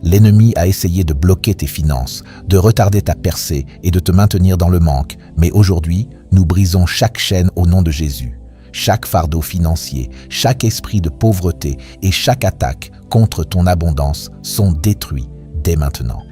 L'ennemi a essayé de bloquer tes finances, de retarder ta percée et de te maintenir dans le manque. Mais aujourd'hui, nous brisons chaque chaîne au nom de Jésus. Chaque fardeau financier, chaque esprit de pauvreté et chaque attaque contre ton abondance sont détruits dès maintenant.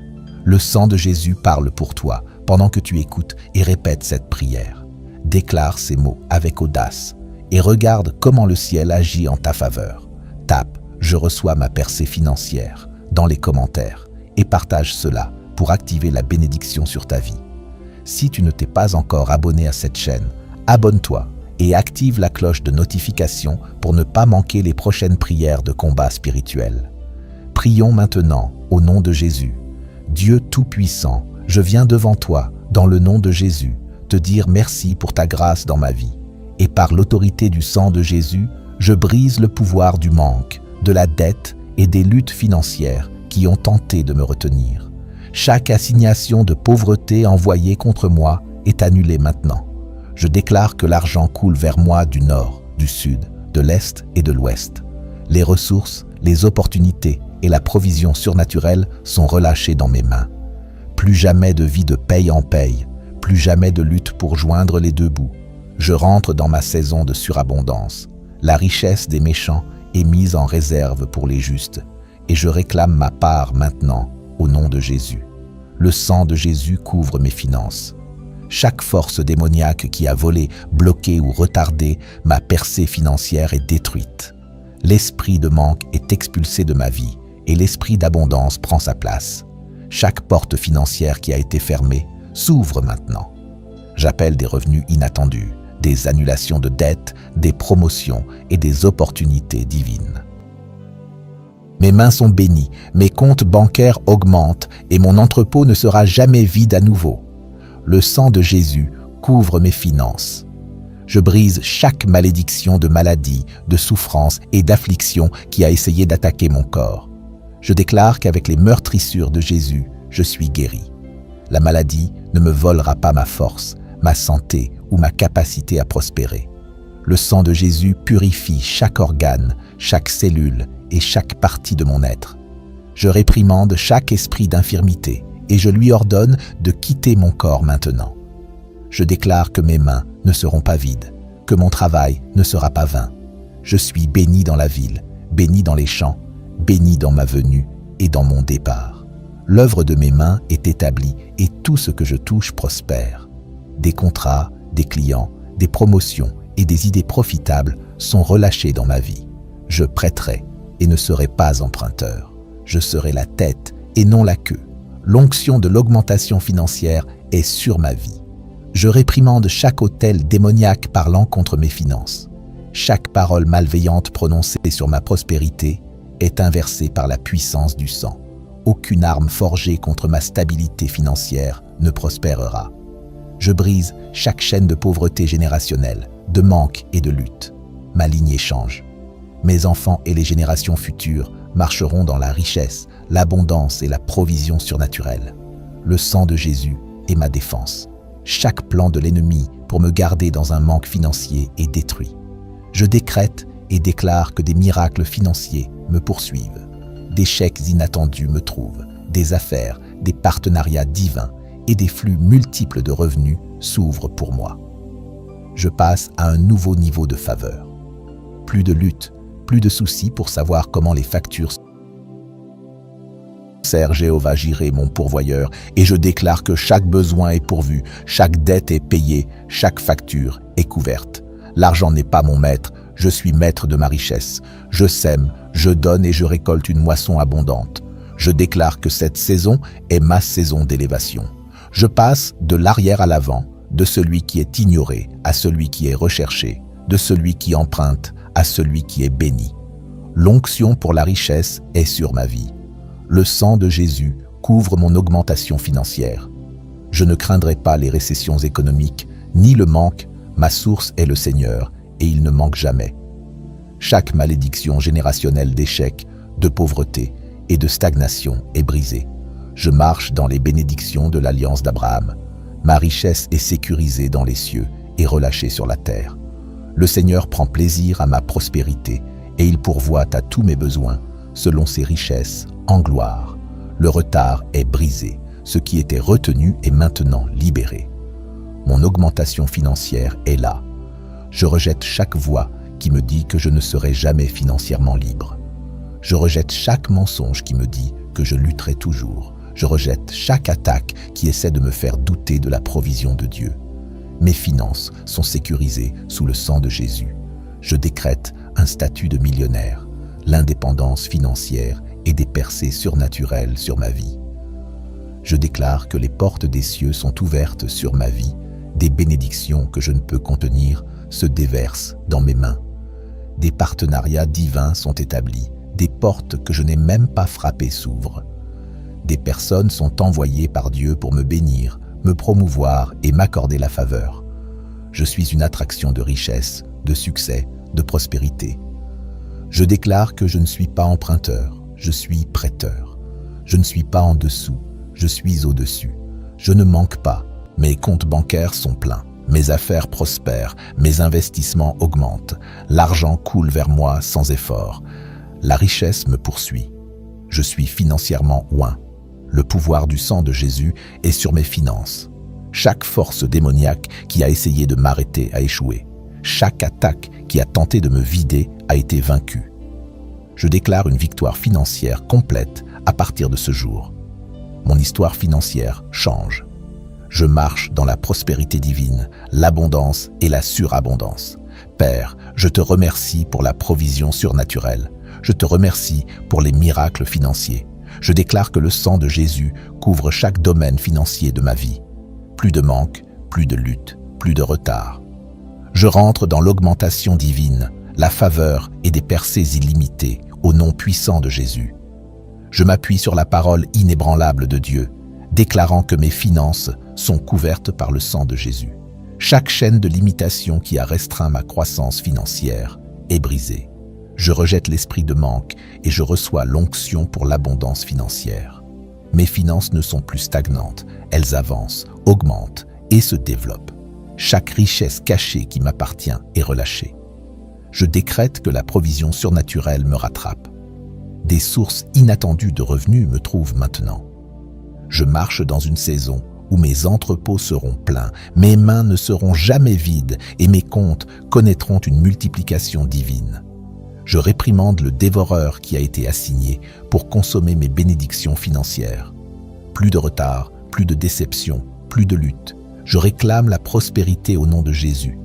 Le sang de Jésus parle pour toi pendant que tu écoutes et répètes cette prière. Déclare ces mots avec audace et regarde comment le ciel agit en ta faveur. Tape « Je reçois ma percée financière » dans les commentaires et partage cela pour activer la bénédiction sur ta vie. Si tu ne t'es pas encore abonné à cette chaîne, abonne-toi et active la cloche de notification pour ne pas manquer les prochaines prières de combat spirituel. Prions maintenant au nom de Jésus. Dieu Tout-Puissant, je viens devant toi, dans le nom de Jésus, te dire merci pour ta grâce dans ma vie. Et par l'autorité du sang de Jésus, je brise le pouvoir du manque, de la dette et des luttes financières qui ont tenté de me retenir. Chaque assignation de pauvreté envoyée contre moi est annulée maintenant. Je déclare que l'argent coule vers moi du nord, du sud, de l'est et de l'ouest. Les ressources, les opportunités et la provision surnaturelle sont relâchées dans mes mains. Plus jamais de vie de paye en paye, plus jamais de lutte pour joindre les deux bouts. Je rentre dans ma saison de surabondance. La richesse des méchants est mise en réserve pour les justes, et je réclame ma part maintenant au nom de Jésus. Le sang de Jésus couvre mes finances. Chaque force démoniaque qui a volé, bloqué ou retardé ma percée financière est détruite. L'esprit de manque est expulsé de ma vie et l'esprit d'abondance prend sa place. Chaque porte financière qui a été fermée s'ouvre maintenant. J'appelle des revenus inattendus, des annulations de dettes, des promotions et des opportunités divines. Mes mains sont bénies, mes comptes bancaires augmentent et mon entrepôt ne sera jamais vide à nouveau. Le sang de Jésus couvre mes finances. Je brise chaque malédiction de maladie, de souffrance et d'affliction qui a essayé d'attaquer mon corps. Je déclare qu'avec les meurtrissures de Jésus, je suis guéri. La maladie ne me volera pas ma force, ma santé ou ma capacité à prospérer. Le sang de Jésus purifie chaque organe, chaque cellule et chaque partie de mon être. Je réprimande chaque esprit d'infirmité et je lui ordonne de quitter mon corps maintenant. Je déclare que mes mains ne seront pas vides, que mon travail ne sera pas vain. Je suis béni dans la ville, béni dans les champs, béni dans ma venue et dans mon départ. L'œuvre de mes mains est établie et tout ce que je touche prospère. Des contrats, des clients, des promotions et des idées profitables sont relâchés dans ma vie. Je prêterai et ne serai pas emprunteur. Je serai la tête et non la queue. L'onction de l'augmentation financière est sur ma vie. Je réprimande chaque autel démoniaque parlant contre mes finances. Chaque parole malveillante prononcée sur ma prospérité est inversée par la puissance du sang. Aucune arme forgée contre ma stabilité financière ne prospérera. Je brise chaque chaîne de pauvreté générationnelle, de manque et de lutte. Ma lignée change. Mes enfants et les générations futures marcheront dans la richesse, l'abondance et la provision surnaturelle. Le sang de Jésus est ma défense. Chaque plan de l'ennemi pour me garder dans un manque financier est détruit. Je décrète et déclare que des miracles financiers me poursuivent. Des chèques inattendus me trouvent, des affaires, des partenariats divins et des flux multiples de revenus s'ouvrent pour moi. Je passe à un nouveau niveau de faveur. Plus de lutte, plus de soucis pour savoir comment les factures Sers Jéhovah Jireh, mon pourvoyeur, et je déclare que chaque besoin est pourvu, chaque dette est payée, chaque facture est couverte. L'argent n'est pas mon maître, je suis maître de ma richesse. Je sème, je donne et je récolte une moisson abondante. Je déclare que cette saison est ma saison d'élévation. Je passe de l'arrière à l'avant, de celui qui est ignoré à celui qui est recherché, de celui qui emprunte à celui qui est béni. L'onction pour la richesse est sur ma vie. Le sang de Jésus couvre mon augmentation financière. Je ne craindrai pas les récessions économiques, ni le manque, ma source est le Seigneur, et il ne manque jamais. Chaque malédiction générationnelle d'échec, de pauvreté et de stagnation est brisée. Je marche dans les bénédictions de l'alliance d'Abraham. Ma richesse est sécurisée dans les cieux et relâchée sur la terre. Le Seigneur prend plaisir à ma prospérité et il pourvoit à tous mes besoins selon ses richesses en gloire. Le retard est brisé. Ce qui était retenu est maintenant libéré. Mon augmentation financière est là. Je rejette chaque voix qui me dit que je ne serai jamais financièrement libre. Je rejette chaque mensonge qui me dit que je lutterai toujours. Je rejette chaque attaque qui essaie de me faire douter de la provision de Dieu. Mes finances sont sécurisées sous le sang de Jésus. Je décrète un statut de millionnaire, l'indépendance financière et des percées surnaturelles sur ma vie. Je déclare que les portes des cieux sont ouvertes sur ma vie, des bénédictions que je ne peux contenir se déversent dans mes mains. Des partenariats divins sont établis, des portes que je n'ai même pas frappées s'ouvrent. Des personnes sont envoyées par Dieu pour me bénir, me promouvoir et m'accorder la faveur. Je suis une attraction de richesse, de succès, de prospérité. Je déclare que je ne suis pas emprunteur, je suis prêteur. Je ne suis pas en dessous, je suis au-dessus. Je ne manque pas, mes comptes bancaires sont pleins. Mes affaires prospèrent, mes investissements augmentent. L'argent coule vers moi sans effort. La richesse me poursuit. Je suis financièrement oint. Le pouvoir du sang de Jésus est sur mes finances. Chaque force démoniaque qui a essayé de m'arrêter a échoué. Chaque attaque qui a tenté de me vider a été vaincue. Je déclare une victoire financière complète à partir de ce jour. Mon histoire financière change. Je marche dans la prospérité divine, l'abondance et la surabondance. Père, je te remercie pour la provision surnaturelle. Je te remercie pour les miracles financiers. Je déclare que le sang de Jésus couvre chaque domaine financier de ma vie. Plus de manque, plus de lutte, plus de retard. Je rentre dans l'augmentation divine, la faveur et des percées illimitées au nom puissant de Jésus. Je m'appuie sur la parole inébranlable de Dieu, déclarant que mes finances sont couvertes par le sang de Jésus. Chaque chaîne de limitation qui a restreint ma croissance financière est brisée. Je rejette l'esprit de manque et je reçois l'onction pour l'abondance financière. Mes finances ne sont plus stagnantes, elles avancent, augmentent et se développent. Chaque richesse cachée qui m'appartient est relâchée. Je décrète que la provision surnaturelle me rattrape. Des sources inattendues de revenus me trouvent maintenant. Je marche dans une saison où mes entrepôts seront pleins, mes mains ne seront jamais vides et mes comptes connaîtront une multiplication divine. Je réprimande le dévoreur qui a été assigné pour consommer mes bénédictions financières. Plus de retard, plus de déception, plus de lutte. Je réclame la prospérité au nom de Jésus.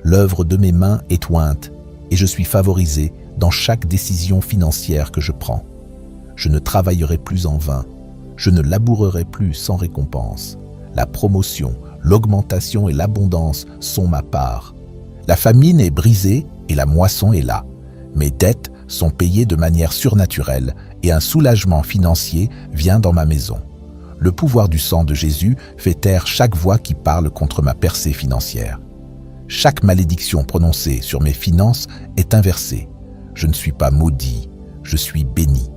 L'œuvre de mes mains est ointe et je suis favorisé dans chaque décision financière que je prends. Je ne travaillerai plus en vain. Je ne labourerai plus sans récompense. La promotion, l'augmentation et l'abondance sont ma part. La famine est brisée et la moisson est là. Mes dettes sont payées de manière surnaturelle et un soulagement financier vient dans ma maison. Le pouvoir du sang de Jésus fait taire chaque voix qui parle contre ma percée financière. Chaque malédiction prononcée sur mes finances est inversée. Je ne suis pas maudit, je suis béni.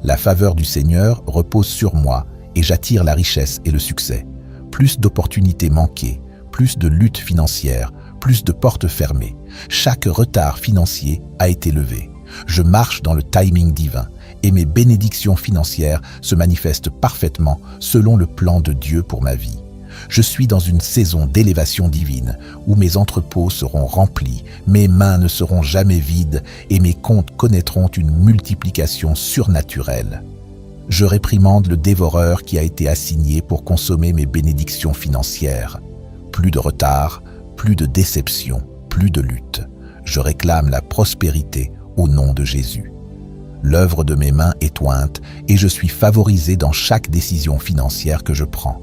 La faveur du Seigneur repose sur moi et j'attire la richesse et le succès. Plus d'opportunités manquées, plus de luttes financières, plus de portes fermées. Chaque retard financier a été levé. Je marche dans le timing divin et mes bénédictions financières se manifestent parfaitement selon le plan de Dieu pour ma vie. Je suis dans une saison d'élévation divine où mes entrepôts seront remplis, mes mains ne seront jamais vides et mes comptes connaîtront une multiplication surnaturelle. Je réprimande le dévoreur qui a été assigné pour consommer mes bénédictions financières. Plus de retard, plus de déception, plus de lutte. Je réclame la prospérité au nom de Jésus. L'œuvre de mes mains est ointe et je suis favorisé dans chaque décision financière que je prends.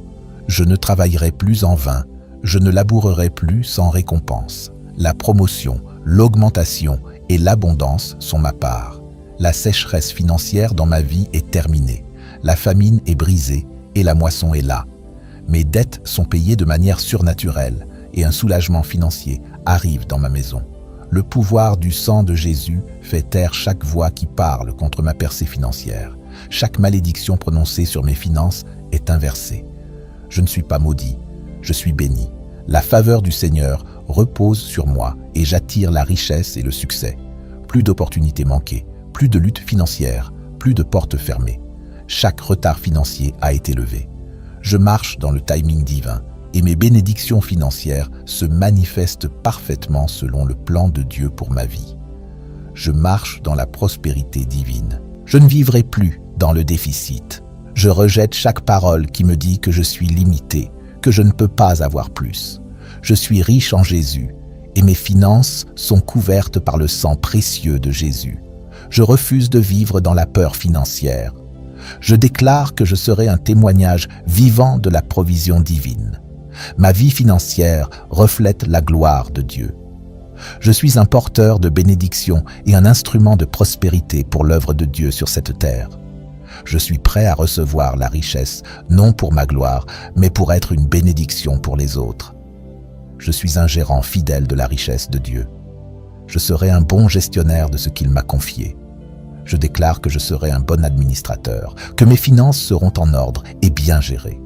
Je ne travaillerai plus en vain, je ne labourerai plus sans récompense. La promotion, l'augmentation et l'abondance sont ma part. La sécheresse financière dans ma vie est terminée. La famine est brisée et la moisson est là. Mes dettes sont payées de manière surnaturelle et un soulagement financier arrive dans ma maison. Le pouvoir du sang de Jésus fait taire chaque voix qui parle contre ma percée financière. Chaque malédiction prononcée sur mes finances est inversée. Je ne suis pas maudit, je suis béni. La faveur du Seigneur repose sur moi et j'attire la richesse et le succès. Plus d'opportunités manquées, plus de luttes financières, plus de portes fermées. chaque retard financier a été levé. Je marche dans le timing divin et mes bénédictions financières se manifestent parfaitement selon le plan de Dieu pour ma vie. Je marche dans la prospérité divine. Je ne vivrai plus dans le déficit. Je rejette chaque parole qui me dit que je suis limité, que je ne peux pas avoir plus. Je suis riche en Jésus et mes finances sont couvertes par le sang précieux de Jésus. Je refuse de vivre dans la peur financière. Je déclare que je serai un témoignage vivant de la provision divine. Ma vie financière reflète la gloire de Dieu. Je suis un porteur de bénédiction et un instrument de prospérité pour l'œuvre de Dieu sur cette terre. Je suis prêt à recevoir la richesse, non pour ma gloire, mais pour être une bénédiction pour les autres. Je suis un gérant fidèle de la richesse de Dieu. Je serai un bon gestionnaire de ce qu'il m'a confié. Je déclare que je serai un bon administrateur, que mes finances seront en ordre et bien gérées.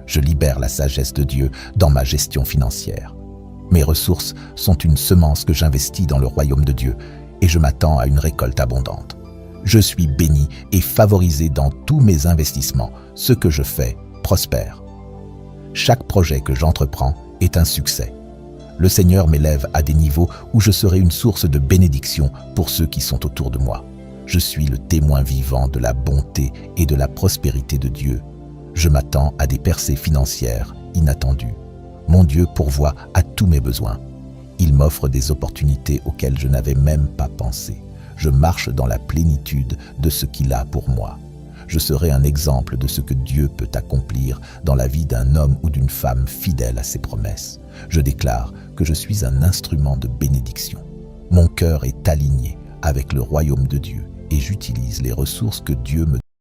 Je libère la sagesse de Dieu dans ma gestion financière. Mes ressources sont une semence que j'investis dans le royaume de Dieu et je m'attends à une récolte abondante. Je suis béni et favorisé dans tous mes investissements. Ce que je fais prospère. Chaque projet que j'entreprends est un succès. Le Seigneur m'élève à des niveaux où je serai une source de bénédiction pour ceux qui sont autour de moi. Je suis le témoin vivant de la bonté et de la prospérité de Dieu. Je m'attends à des percées financières inattendues. Mon Dieu pourvoit à tous mes besoins. Il m'offre des opportunités auxquelles je n'avais même pas pensé. Je marche dans la plénitude de ce qu'il a pour moi. Je serai un exemple de ce que Dieu peut accomplir dans la vie d'un homme ou d'une femme fidèle à ses promesses. Je déclare que je suis un instrument de bénédiction. Mon cœur est aligné avec le royaume de Dieu et j'utilise les ressources que Dieu me donne